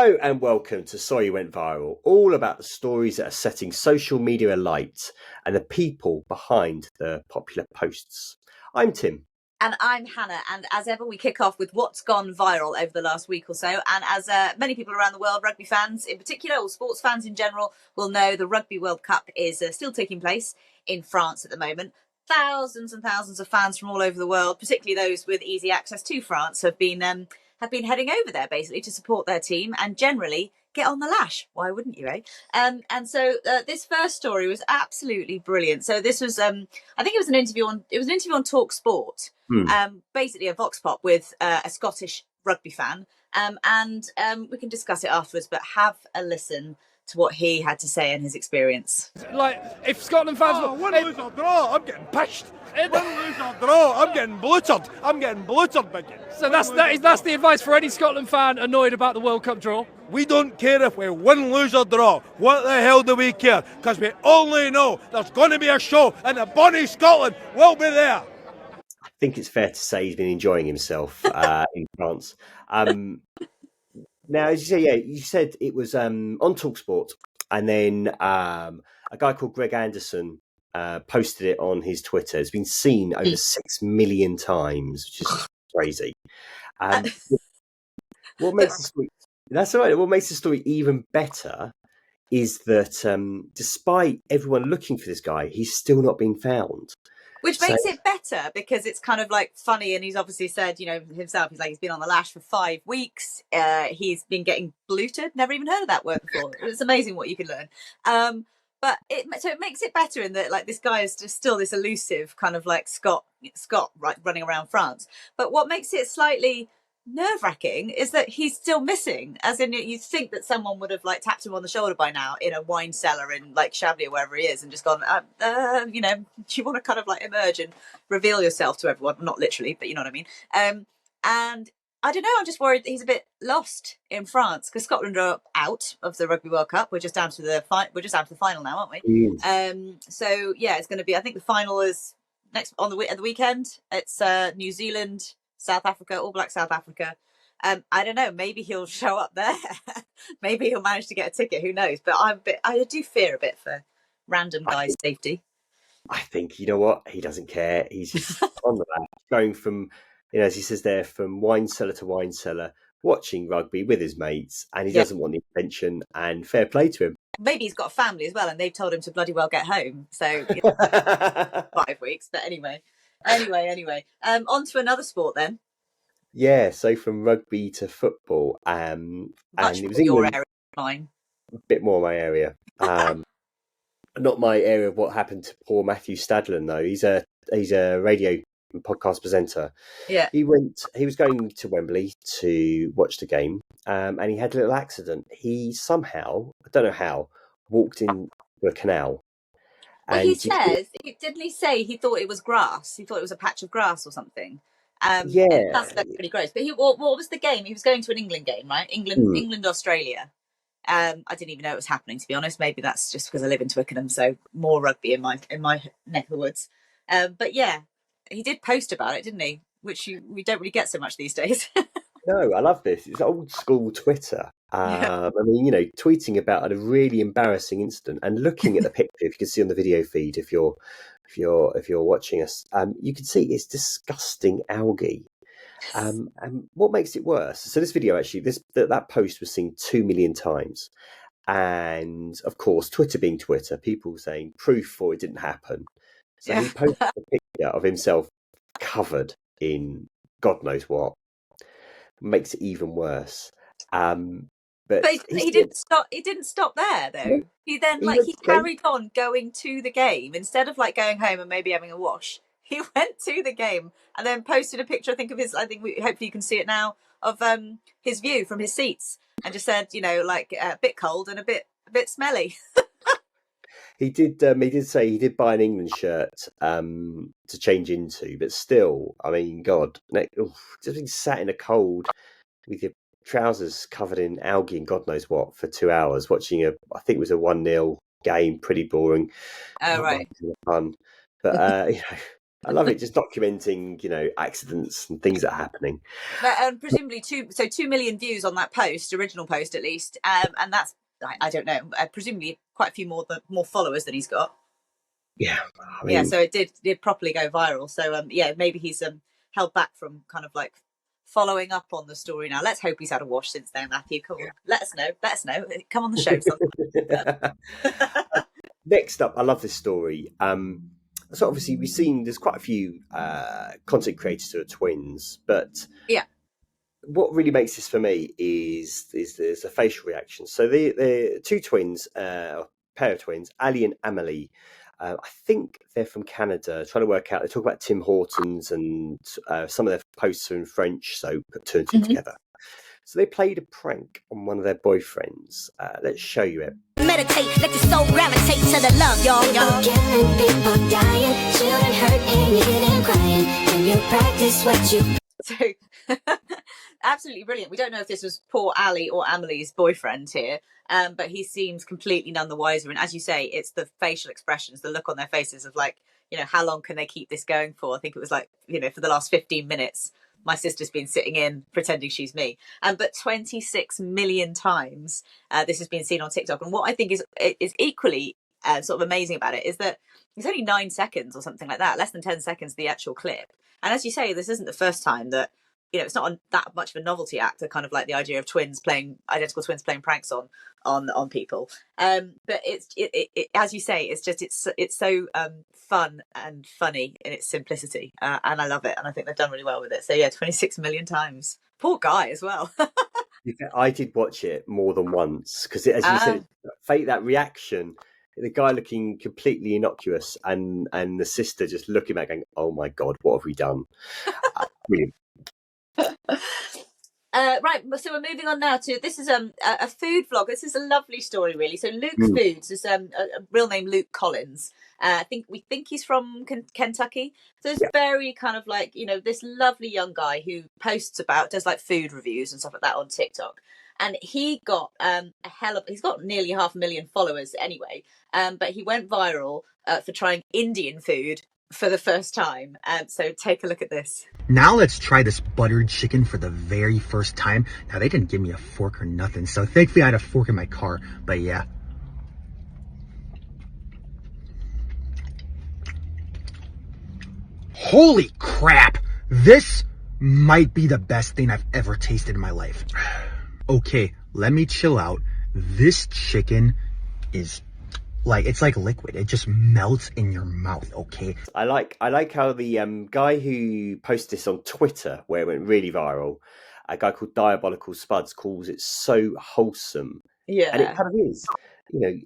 Hello and welcome to Sorry Went Viral, all about the stories that are setting social media alight and the people behind the popular posts. I'm Tim. And I'm Hannah, and as ever, we kick off with what's gone viral over the last week or so. And as many people around the world, rugby fans in particular, or sports fans in general, will know, the Rugby World Cup is still taking place in France at the moment. Thousands and thousands of fans from all over the world, particularly those with easy access to France, have been heading over there basically to support their team and generally get on the lash. Why wouldn't you, eh? And so this first story was absolutely brilliant. So this was, I think it was an interview on Talk Sport, basically a vox pop with a Scottish rugby fan, and we can discuss it afterwards. But have a listen to what he had to say and his experience. Like, if Scotland fans win, lose or draw, I'm getting pished. Win, lose or draw, I'm getting bluttered. Biggie. So that's the advice for any Scotland fan annoyed about the World Cup draw. We don't care if we win, lose or draw. What the hell do we care? Because we only know there's going to be a show and the bonnie Scotland will be there. I think it's fair to say he's been enjoying himself in France. Now, as you say, you said it was on TalkSport, and then a guy called Greg Anderson posted it on his Twitter. It's been seen over 6 million times, which is crazy. What makes the story? That's all right. What makes the story even better is that despite everyone looking for this guy, he's still not been found. Which makes it better because it's kind of like funny, and he's obviously said, himself, he's been on the lash for 5 weeks. He's been getting bluted. Never even heard of that word before. It's amazing what you can learn. But it makes it better in that, like, this guy is just still this elusive kind of like Scott running around France. But what makes it slightly nerve-wracking is that he's still missing, as in you think that someone would have like tapped him on the shoulder by now in a wine cellar in like Chablis or wherever he is and just gone, do you want to kind of like emerge and reveal yourself to everyone? Not literally, but you know what I mean. And I don't know, I'm just worried that he's a bit lost in France because Scotland are out of the Rugby World Cup. We're just down to the final now, aren't we? So yeah, it's going to be, I think the final is at the weekend. It's New Zealand, South Africa, All Black South Africa. I don't know. Maybe he'll show up there. Maybe he'll manage to get a ticket. Who knows? But I do fear a bit for random guys' safety. I think, you know what? He doesn't care. He's just on the back, going from, as he says there, from wine cellar to wine cellar, watching rugby with his mates, and he doesn't want the attention. And fair play to him. Maybe he's got a family as well, and they've told him to bloody well get home. So 5 weeks. But anyway. On to another sport then. Yeah, so from rugby to football, and it was your area, mine. A bit more my area. Not my area of what happened to poor Matthew Stadlen though. He's a radio and podcast presenter. Yeah, he was going to Wembley to watch the game, and he had a little accident. He somehow, I don't know how, walked into a canal. Well, he says, didn't he say he thought it was grass? He thought it was a patch of grass or something. That's pretty gross. But what was the game? He was going to an England game, right? England, Australia. I didn't even know it was happening, to be honest. Maybe that's just because I live in Twickenham, so more rugby in my neck of the woods. But yeah, he did post about it, didn't he? Which we don't really get so much these days. No, I love this. It's old school Twitter. I mean, tweeting about a really embarrassing incident and looking at the picture. If you can see on the video feed, if you're watching us, you can see it's disgusting algae. And what makes it worse? So this video actually, that post was seen 2 million times, and of course, Twitter being Twitter, people saying proof for it didn't happen. So he posted a picture of himself covered in God knows what. Makes it even worse. But he didn't stop. He didn't stop there, though. He then he carried on going to the game instead of like going home and maybe having a wash. He went to the game and then posted a picture. I think of his. Hopefully you can see it now, of his view from his seats, and just said, like a bit cold and a bit smelly. He did say he did buy an England shirt to change into, but still, I mean, God, just being sat in the cold with your trousers covered in algae and God knows what for 2 hours watching I think it was a 1-0 game, pretty boring. Oh, right. Fun. But I love it, just documenting, accidents and things that are happening. And presumably 2 million views on that post, original post at least, and that's I don't know, presumably quite a few more followers than he's got. Yeah, so it did properly go viral. So maybe he's held back from kind of like following up on the story now. Let's hope he's had a wash since then, Matthew. Come on, let us know. Come on the show sometime. Next up, I love this story. So obviously we've seen there's quite a few content creators who are twins, but yeah, what really makes this for me is there's a facial reaction. So the two twins, a pair of twins, Ali and Amelie. I think they're from Canada. Trying to work out. They talk about Tim Hortons, and some of their posts are in French. So put two and two together. So they played a prank on one of their boyfriends. Let's show you it. Meditate, let your soul gravitate to the love, y'all. Killing people, dying, children hurt, and you hear them crying. When you practice what you... So, absolutely brilliant. We don't know if this was poor Ali or Amelie's boyfriend here, but he seems completely none the wiser. And as you say, it's the facial expressions, the look on their faces of like, how long can they keep this going for? I think it was like, for the last 15 minutes. My sister's been sitting in pretending she's me. But 26 million times this has been seen on TikTok. And what I think is equally sort of amazing about it is that it's only 9 seconds or something like that, less than 10 seconds, the actual clip. And as you say, this isn't the first time that, it's not that much of a novelty act, the kind of like the idea of identical twins playing pranks on people. But it as you say, it's so fun and funny in its simplicity, and I love it, and I think they've done really well with it. So yeah, 26 million times. Poor guy as well. I did watch it more than once because, as you said, fake that reaction. The guy looking completely innocuous, and the sister just looking back, going, "Oh my god, what have we done?" Brilliant. Right, so we're moving on now to this is a food vlog. This is a lovely story, really. So Luke Foods is a real name, Luke Collins. We think he's from Kentucky. So it's very kind of like this lovely young guy who does like food reviews and stuff like that on TikTok. And he got he's got nearly 500,000 followers anyway. But he went viral for trying Indian food for the first time. So take a look at this. Now let's try this buttered chicken for the very first time. Now they didn't give me a fork or nothing, so thankfully I had a fork in my car, but yeah. Holy crap! This might be the best thing I've ever tasted in my life. Okay, let me chill out. This chicken is it's like liquid. It just melts in your mouth, okay? I like how the guy who posted this on Twitter, where it went really viral, a guy called Diabolical Spuds, calls it so wholesome. Yeah. And it kind of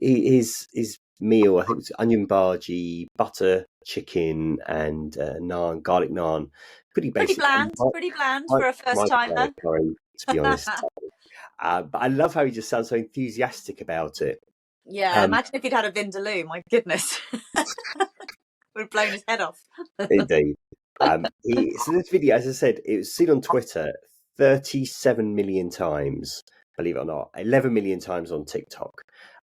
is. His meal, I think it was onion bhaji, butter chicken, and naan, garlic naan. Pretty basic. Pretty bland for a first timer. To be honest. But I love how he just sounds so enthusiastic about it. Yeah, imagine if he'd had a Vindaloo, my goodness. Would have blown his head off. Indeed. So this video, as I said, it was seen on Twitter 37 million times, believe it or not, 11 million times on TikTok.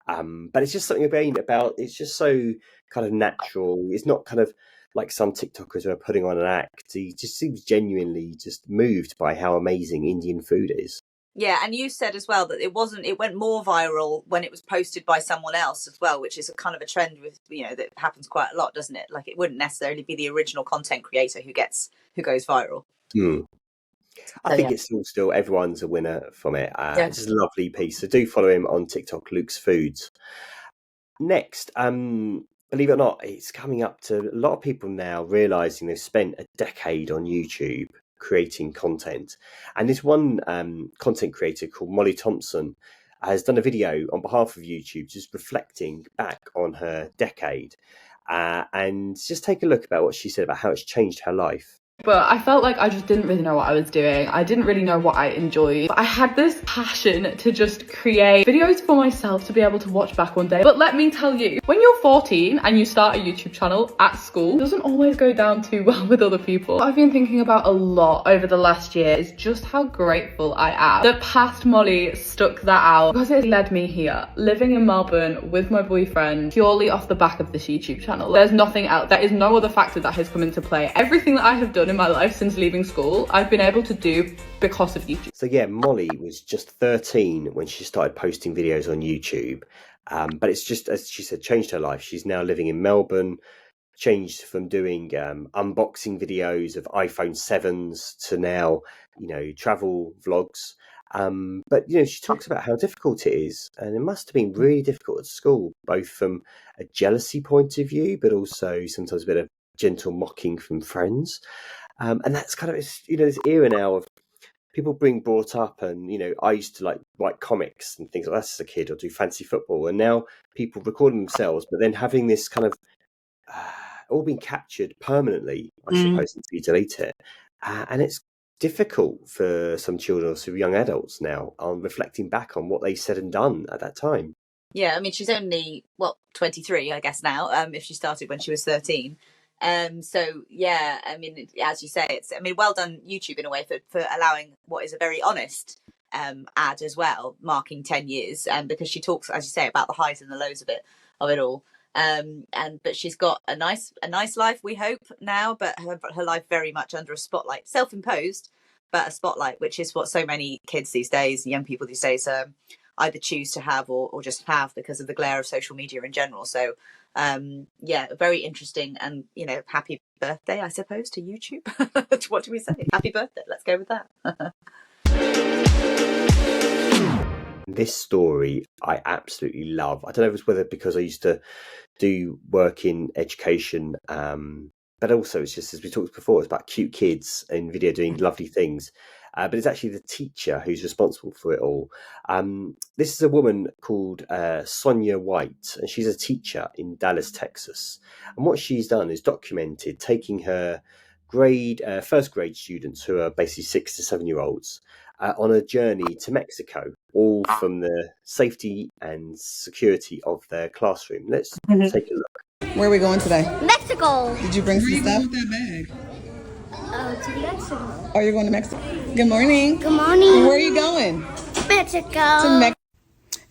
But it's just something about it's just so kind of natural. It's not kind of like some TikTokers who are putting on an act. He just seems genuinely just moved by how amazing Indian food is. Yeah, and you said as well that it went more viral when it was posted by someone else as well, which is a kind of a trend with that happens quite a lot, doesn't it? Like it wouldn't necessarily be the original content creator who goes viral. I think it's still everyone's a winner from it. It's just a lovely piece. So do follow him on TikTok, Luke's Foods. Next, believe it or not, it's coming up to a lot of people now realizing they've spent a decade on YouTube creating content, and this one content creator called Molly Thompson has done a video on behalf of YouTube just reflecting back on her decade, and just take a look about what she said about how it's changed her life. But I felt like I just didn't really know what I was doing. I didn't really know what I enjoyed. But I had this passion to just create videos for myself to be able to watch back one day. But let me tell you, when you're 14 and you start a YouTube channel at school, it doesn't always go down too well with other people. What I've been thinking about a lot over the last year is just how grateful I am that past Molly stuck that out, because it led me here, living in Melbourne with my boyfriend, purely off the back of this YouTube channel. There's nothing else. There is no other factor that has come into play. Everything that I have done in my life since leaving school, I've been able to do because of YouTube. So yeah, Molly was just 13 when she started posting videos on YouTube. But it's just, as she said, changed her life. She's now living in Melbourne, changed from doing unboxing videos of iPhone 7s to now, travel vlogs. But, she talks about how difficult it is. And it must have been really difficult at school, both from a jealousy point of view, but also sometimes a bit of gentle mocking from friends. And that's kind of, this era now of people being brought up, and I used to write comics and things like that as a kid, or do fancy football, and now people recording themselves, but then having this kind of all being captured permanently, I suppose, until you delete it, and it's difficult for some children or some young adults now on reflecting back on what they said and done at that time. Yeah, I mean, she's only 23, I guess now. If she started when she was 13. So yeah, I mean, as you say, well done YouTube in a way for allowing what is a very honest ad as well, marking 10 years, because she talks, as you say, about the highs and the lows of it all. But she's got a nice life, we hope, now, but her life very much under a spotlight, self-imposed, but a spotlight, which is what so many kids these days, young people these days, either choose to have or just have because of the glare of social media in general. So very interesting, and happy birthday, I suppose, to YouTube. What do we say? Happy birthday, let's go with that. This story I absolutely love. I don't know if it's whether because I used to do work in education, but also it's just, as we talked before, it's about cute kids in video doing lovely things. But it's actually the teacher who's responsible for it all. This is a woman called Sonia White, and she's a teacher in Dallas, Texas. And what she's done is documented taking her first grade students, who are basically 6 to 7 year olds, on a journey to Mexico, all from the safety and security of their classroom. Let's take a look. Where are we going today? Mexico. Did you bring some stuff? With that bag? To Mexico. Oh, you're going to Mexico? Good morning. Good morning. Where are you going? Mexico. To Mexico.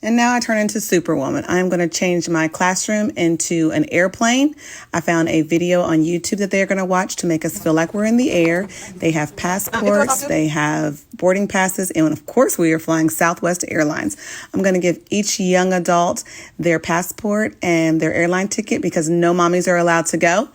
And now I turn into Superwoman. I'm going to change my classroom into an airplane. I found a video on YouTube that they're going to watch to make us feel like we're in the air. They have passports, they have boarding passes, and of course we are flying Southwest Airlines. I'm going to give each young adult their passport and their airline ticket because no mommies are allowed to go.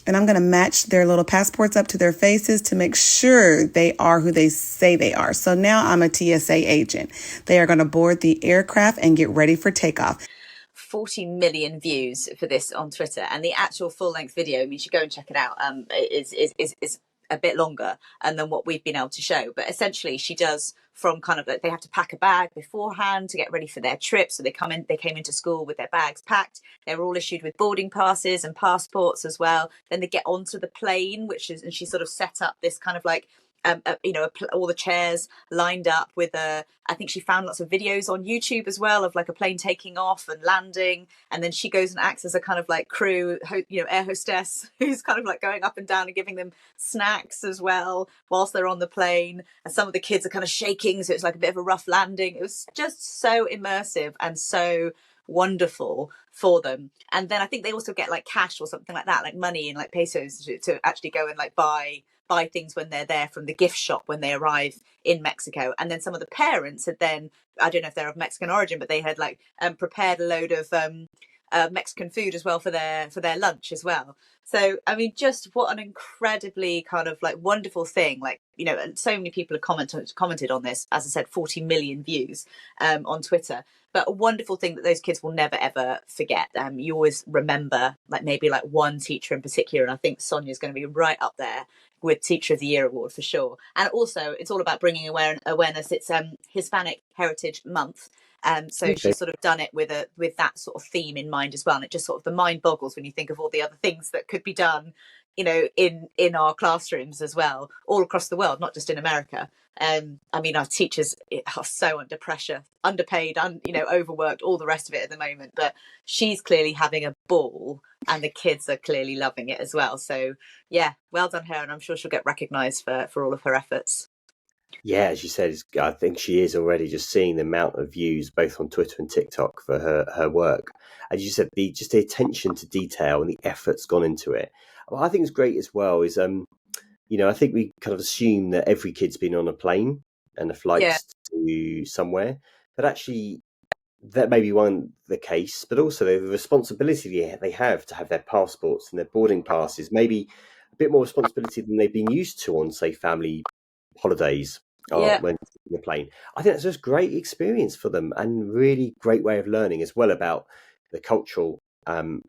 And I'm going to match their little passports up to their faces to make sure they are who they say they are. So now I'm a TSA agent. They are going to board the aircraft and get ready for takeoff. 40 million views for this on Twitter, and the actual full-length video, I mean, you should go and check it out, is a bit longer than what we've been able to show. But essentially she does from kind of like, they have to pack a bag beforehand to get ready for their trip. So they came into school with their bags packed. They're all issued with boarding passes and passports as well. Then they get onto the plane, and she sort of set up this kind of like, all the chairs lined up with I think she found lots of videos on YouTube as well of like a plane taking off and landing, and then she goes and acts as a kind of like crew, air hostess who's kind of like going up and down and giving them snacks as well whilst they're on the plane. And some of the kids are kind of shaking, so it's like a bit of a rough landing. It was just so immersive and so wonderful for them. And then I think they also get like cash or something like that, like money and like pesos to actually go and like buy things when they're there from the gift shop when they arrive in Mexico. And then some of the parents had then, I don't know if they're of Mexican origin, but they had like prepared a load of Mexican food as well for their lunch as well. So I mean, just what an incredibly kind of like wonderful thing. Like, and so many people have commented on this. As I said, 40 million views on Twitter. But a wonderful thing that those kids will never, ever forget. You always remember maybe one teacher in particular. And I think Sonia's going to be right up there with Teacher of the Year award for sure. And also it's all about bringing awareness. It's Hispanic Heritage Month. So she's sort of done it with that sort of theme in mind as well. And it just sort of, the mind boggles when you think of all the other things that could be done you know, in our classrooms as well, all across the world, not just in America. I mean, our teachers are so under pressure, underpaid, you know, overworked, all the rest of it at the moment. But she's clearly having a ball, and the kids are clearly loving it as well. So yeah, well done her, and I'm sure she'll get recognised for all of her efforts. Yeah, as you said, I think she is already, just seeing the amount of views both on Twitter and TikTok for her work. As you said, the attention to detail and the effort's gone into it. What I think is great as well is, you know, I think we kind of assume that every kid's been on a plane and a flight to somewhere, but actually that may be the case, but also the responsibility they have to have their passports and their boarding passes, maybe a bit more responsibility than they've been used to on, say, family holidays when in the plane. I think that's just great experience for them, and really great way of learning as well about the cultural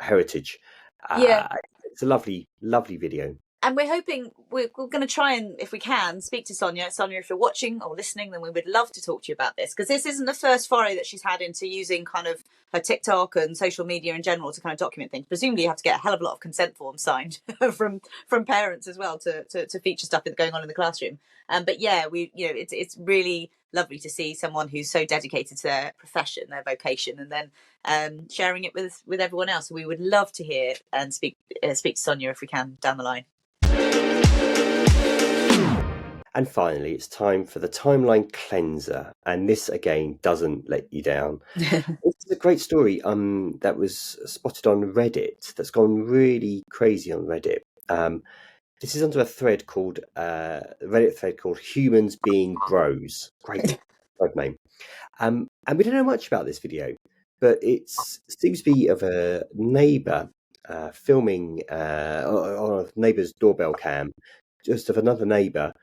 heritage. It's a lovely video. And we're hoping we're going to try and, if we can, speak to Sonia. Sonia, if you're watching or listening, then we would love to talk to you about this, because this isn't the first foray that she's had into using kind of her TikTok and social media in general to kind of document things. Presumably you have to get a hell of a lot of consent forms signed from parents as well to feature stuff that's going on in the classroom. But yeah, it's really lovely to see someone who's so dedicated to their profession, their vocation, and then sharing it with everyone else. So we would love to hear and speak to Sonia if we can down the line. And finally, it's time for the timeline cleanser, and this again doesn't let you down. This is a great story that was spotted on Reddit, that's gone really crazy on Reddit. This is under a thread called Reddit thread called "Humans Being Bros." Great name. And we don't know much about this video, but it seems to be of a neighbour filming on a neighbour's doorbell cam, just of another neighbour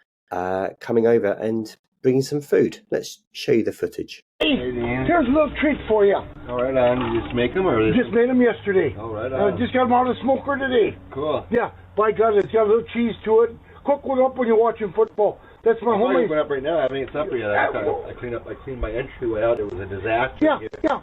coming over and bringing some food. Let's show you the footage. Hey, here's a little treat for you. All right, on. You just make them, or just made them yesterday. All right, on. Just got them out of the smoker today. Cool. Yeah, by God, it's got a little cheese to it. Cook one up when you're watching football. That's my homemade. Going up right now. I haven't eaten supper yet. I cleaned my entryway out. It was a disaster. Yeah.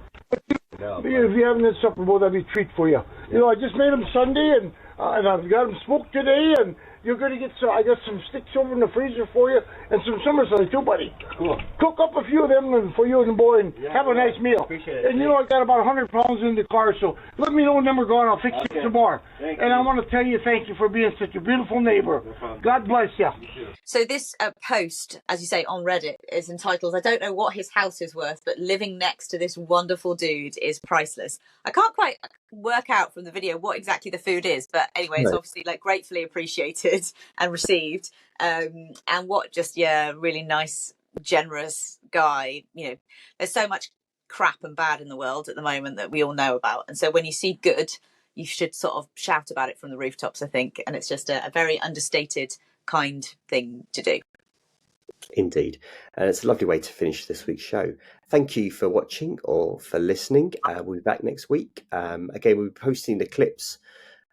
If you haven't had supper, well, that'd be a treat for you. You know, I just made them Sunday, and I've got them smoked today, and you're going to get some. I got some sticks over in the freezer for you, and some summerside too, buddy. Cool. Cook up a few of them for you and the boy, and have a nice meal. Appreciate it. And you know, I got about 100 pounds in the car, so let me know when them are gone. I'll fix you some more. Thank you. I want to tell you thank you for being such a beautiful neighbor. No God bless you. So this post, as you say, on Reddit is entitled, I don't know what his house is worth, but living next to this wonderful dude is priceless. I can't quite work out from the video what exactly the food is, but anyway, it's obviously like gratefully appreciated and received. And what just, really nice, generous guy. You know, there's so much crap and bad in the world at the moment that we all know about. And so when you see good, you should sort of shout about it from the rooftops, I think. And it's just a very understated, kind thing to do. Indeed. And it's a lovely way to finish this week's show. Thank you for watching or for listening. We'll be back next week. Again, we'll be posting the clips,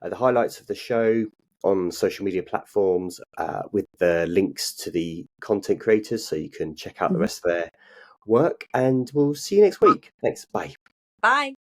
the highlights of the show on social media platforms with the links to the content creators, so you can check out the rest of their work. And we'll see you next week. Thanks. Bye. Bye.